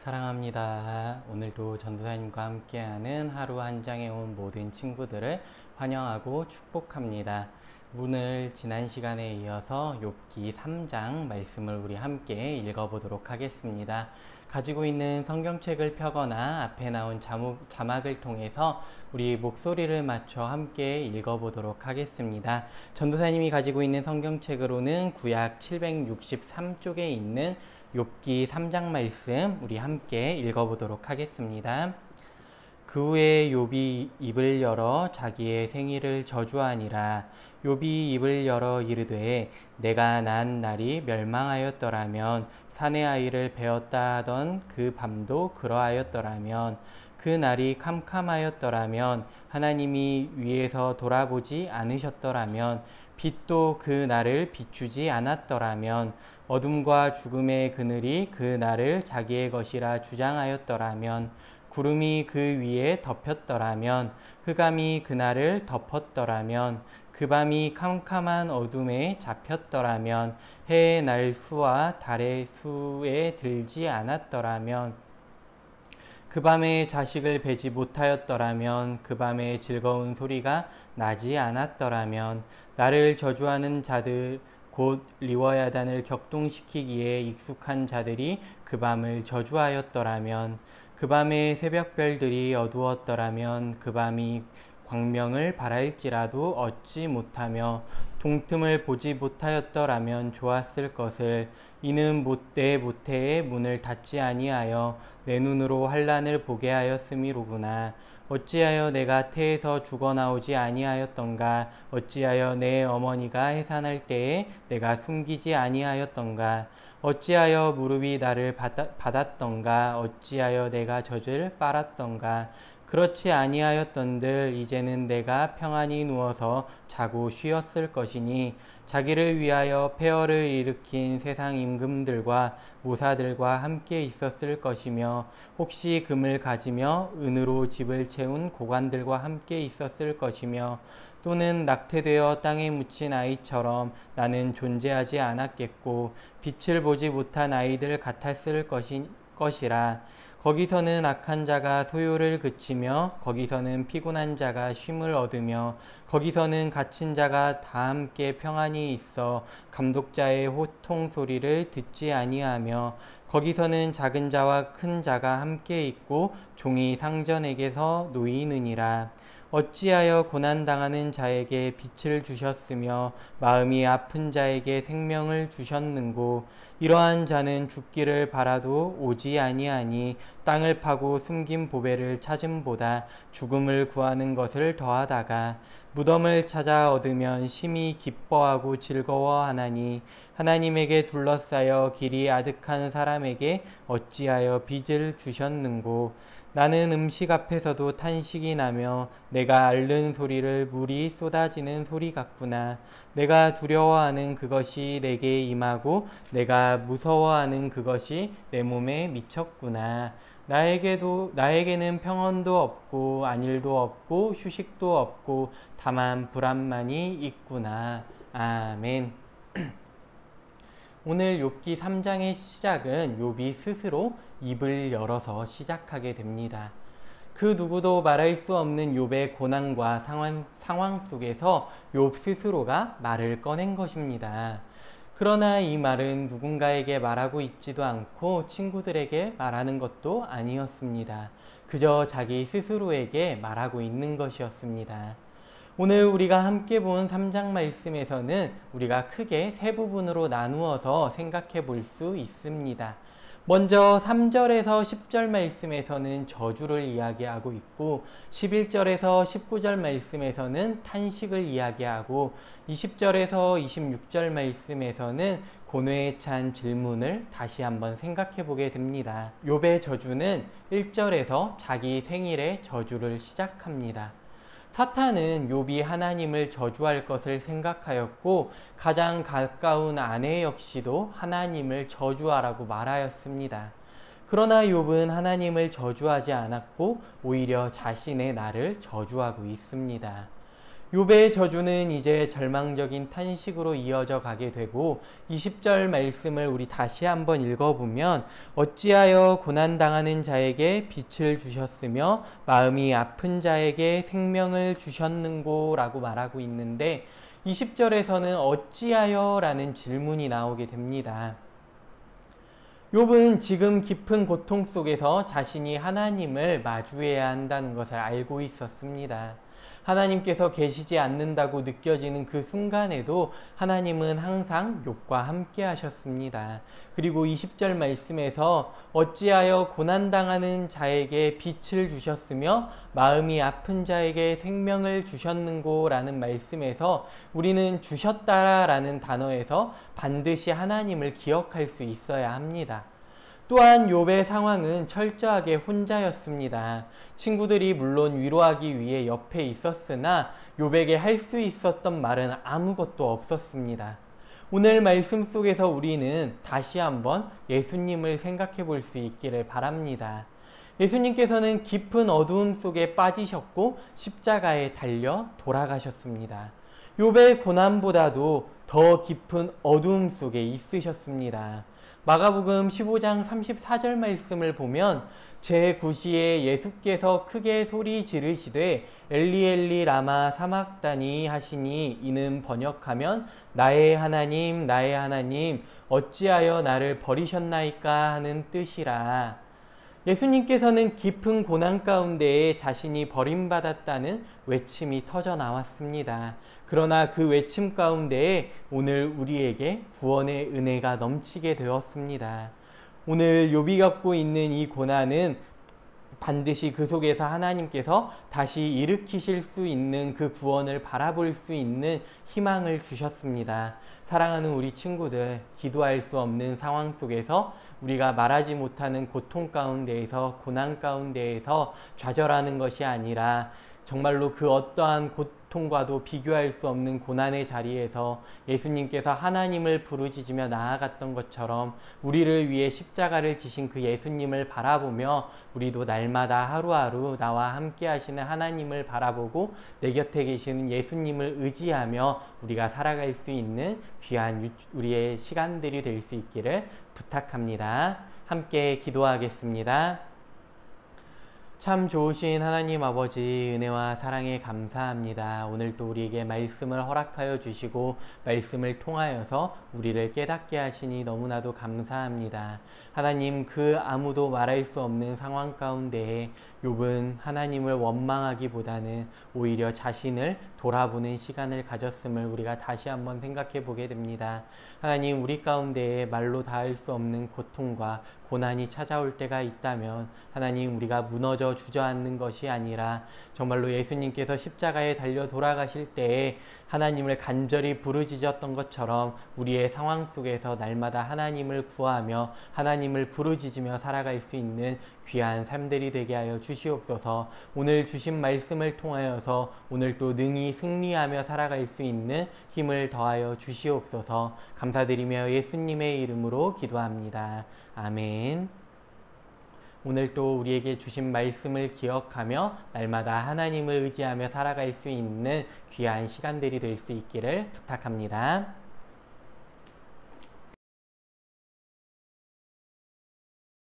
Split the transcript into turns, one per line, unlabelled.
사랑합니다. 오늘도 전도사님과 함께하는 하루 한 장에 온 모든 친구들을 환영하고 축복합니다. 오늘 지난 시간에 이어서 욥기 3장 말씀을 우리 함께 읽어보도록 하겠습니다. 가지고 있는 성경책을 펴거나 앞에 나온 자막을 통해서 우리 목소리를 맞춰 함께 읽어보도록 하겠습니다. 전도사님이 가지고 있는 성경책으로는 구약 763쪽에 있는 욥기 3장 말씀 우리 함께 읽어보도록 하겠습니다. 그 후에 욥이 입을 열어 자기의 생일을 저주하니라. 욥이 입을 열어 이르되 내가 난 날이 멸망하였더라면 사내 아이를 베었다 하던 그 밤도 그러하였더라면 그 날이 캄캄하였더라면 하나님이 위에서 돌아보지 않으셨더라면 빛도 그 날을 비추지 않았더라면 어둠과 죽음의 그늘이 그 날을 자기의 것이라 주장하였더라면 구름이 그 위에 덮였더라면 흑암이 그날을 덮었더라면 그 밤이 캄캄한 어둠에 잡혔더라면 해의 날 수와 달의 수에 들지 않았더라면 그 밤에 자식을 베지 못하였더라면 그 밤에 즐거운 소리가 나지 않았더라면 나를 저주하는 자들 곧 리워야단을 격동시키기에 익숙한 자들이 그 밤을 저주하였더라면 그 밤에 새벽별들이 어두웠더라면 그 밤이 광명을 발할지라도 얻지 못하며 동틈을 보지 못하였더라면 좋았을 것을 이는 내 모태의 문을 닫지 아니하여 내 눈으로 환난을 보게 하였음이로구나. 어찌하여 내가 태에서 죽어나오지 아니하였던가. 어찌하여 내 어머니가 해산할 때에 내가 숨기지 아니하였던가. 어찌하여 무릎이 나를 받았던가. 어찌하여 내가 젖을 빨았던가. 그렇지 아니하였던들 이제는 내가 평안히 누워서 자고 쉬었을 것이니 자기를 위하여 폐허를 일으킨 세상 임금들과 모사들과 함께 있었을 것이며 혹시 금을 가지며 은으로 집을 채운 고관들과 함께 있었을 것이며 또는 낙태되어 땅에 묻힌 아이처럼 나는 존재하지 않았겠고 빛을 보지 못한 아이들 같았을 것이라. 거기서는 악한 자가 소요를 그치며 거기서는 피곤한 자가 쉼을 얻으며 거기서는 갇힌 자가 다 함께 평안히 있어 감독자의 호통 소리를 듣지 아니하며 거기서는 작은 자와 큰 자가 함께 있고 종이 상전에게서 놓이느니라. 어찌하여 고난당하는 자에게 빛을 주셨으며 마음이 아픈 자에게 생명을 주셨는고. 이러한 자는 죽기를 바라도 오지 아니하니 땅을 파고 숨긴 보배를 찾음보다 죽음을 구하는 것을 더하다가 무덤을 찾아 얻으면 심히 기뻐하고 즐거워하나니 하나님에게 둘러싸여 길이 아득한 사람에게 어찌하여 빚을 주셨는고. 나는 음식 앞에서도 탄식이 나며 내가 앓는 소리를 물이 쏟아지는 소리 같구나. 내가 두려워하는 그것이 내게 임하고 내가 무서워하는 그것이 내 몸에 미쳤구나. 나에게는 평온도 없고 안일도 없고 휴식도 없고 다만 불안만이 있구나. 아멘. 오늘 욥기 3장의 시작은 욥이 스스로 입을 열어서 시작하게 됩니다. 그 누구도 말할 수 없는 욥의 고난과 상황 속에서 욥 스스로가 말을 꺼낸 것입니다. 그러나 이 말은 누군가에게 말하고 있지도 않고 친구들에게 말하는 것도 아니었습니다. 그저 자기 스스로에게 말하고 있는 것이었습니다. 오늘 우리가 함께 본 3장 말씀에서는 우리가 크게 세 부분으로 나누어서 생각해 볼 수 있습니다. 먼저 3절에서 10절 말씀에서는 저주를 이야기하고 있고 11절에서 19절 말씀에서는 탄식을 이야기하고 20절에서 26절 말씀에서는 고뇌에 찬 질문을 다시 한번 생각해 보게 됩니다. 욥의 저주는 1절에서 자기 생일의 저주를 시작합니다. 사탄은 욥이 하나님을 저주할 것을 생각하였고 가장 가까운 아내 역시도 하나님을 저주하라고 말하였습니다. 그러나 욥은 하나님을 저주하지 않았고 오히려 자신의 나를 저주하고 있습니다. 욥의 저주는 이제 절망적인 탄식으로 이어져 가게 되고 20절 말씀을 우리 다시 한번 읽어보면 어찌하여 고난당하는 자에게 빛을 주셨으며 마음이 아픈 자에게 생명을 주셨는고 라고 말하고 있는데 20절에서는 어찌하여 라는 질문이 나오게 됩니다. 욥은 지금 깊은 고통 속에서 자신이 하나님을 마주해야 한다는 것을 알고 있었습니다. 하나님께서 계시지 않는다고 느껴지는 그 순간에도 하나님은 항상 욥과 함께 하셨습니다. 그리고 20절 말씀에서 어찌하여 고난당하는 자에게 빛을 주셨으며 마음이 아픈 자에게 생명을 주셨는고 라는 말씀에서 우리는 주셨다라는 단어에서 반드시 하나님을 기억할 수 있어야 합니다. 또한 욥의 상황은 철저하게 혼자였습니다. 친구들이 물론 위로하기 위해 옆에 있었으나 욥에게 할 수 있었던 말은 아무것도 없었습니다. 오늘 말씀 속에서 우리는 다시 한번 예수님을 생각해 볼 수 있기를 바랍니다. 예수님께서는 깊은 어두움 속에 빠지셨고 십자가에 달려 돌아가셨습니다. 욥의 고난보다도 더 깊은 어두움 속에 있으셨습니다. 마가복음 15장 34절 말씀을 보면 제9시에 예수께서 크게 소리 지르시되 엘리 엘리 라마 사막다니 하시니 이는 번역하면 나의 하나님 나의 하나님 어찌하여 나를 버리셨나이까 하는 뜻이라. 예수님께서는 깊은 고난 가운데에 자신이 버림받았다는 외침이 터져 나왔습니다. 그러나 그 외침 가운데에 오늘 우리에게 구원의 은혜가 넘치게 되었습니다. 오늘 욥이 겪고 있는 이 고난은 반드시 그 속에서 하나님께서 다시 일으키실 수 있는 그 구원을 바라볼 수 있는 희망을 주셨습니다. 사랑하는 우리 친구들, 기도할 수 없는 상황 속에서 우리가 말하지 못하는 고통 가운데에서 고난 가운데에서 좌절하는 것이 아니라 정말로 그 어떠한 고통과도 비교할 수 없는 고난의 자리에서 예수님께서 하나님을 부르짖으며 나아갔던 것처럼 우리를 위해 십자가를 지신 그 예수님을 바라보며 우리도 날마다 하루하루 나와 함께 하시는 하나님을 바라보고 내 곁에 계시는 예수님을 의지하며 우리가 살아갈 수 있는 귀한 우리의 시간들이 될 수 있기를 부탁합니다. 함께 기도하겠습니다. 참 좋으신 하나님 아버지 은혜와 사랑에 감사합니다. 오늘 또 우리에게 말씀을 허락하여 주시고 말씀을 통하여서 우리를 깨닫게 하시니 너무나도 감사합니다. 하나님 그 아무도 말할 수 없는 상황 가운데에 욥은 하나님을 원망하기보다는 오히려 자신을 돌아보는 시간을 가졌음을 우리가 다시 한번 생각해 보게 됩니다. 하나님 우리 가운데에 말로 닿을 수 없는 고통과 고난이 찾아올 때가 있다면 하나님 우리가 무너져 주저앉는 것이 아니라 정말로 예수님께서 십자가에 달려 돌아가실 때에 하나님을 간절히 부르짖었던 것처럼 우리의 상황 속에서 날마다 하나님을 구하며 하나님을 부르짖으며 살아갈 수 있는 귀한 삶들이 되게 하여 주시옵소서. 오늘 주신 말씀을 통하여서 오늘 또 능히 승리하며 살아갈 수 있는 힘을 더하여 주시옵소서. 감사드리며 예수님의 이름으로 기도합니다. 아멘. 오늘 또 우리에게 주신 말씀을 기억하며 날마다 하나님을 의지하며 살아갈 수 있는 귀한 시간들이 될 수 있기를 부탁합니다.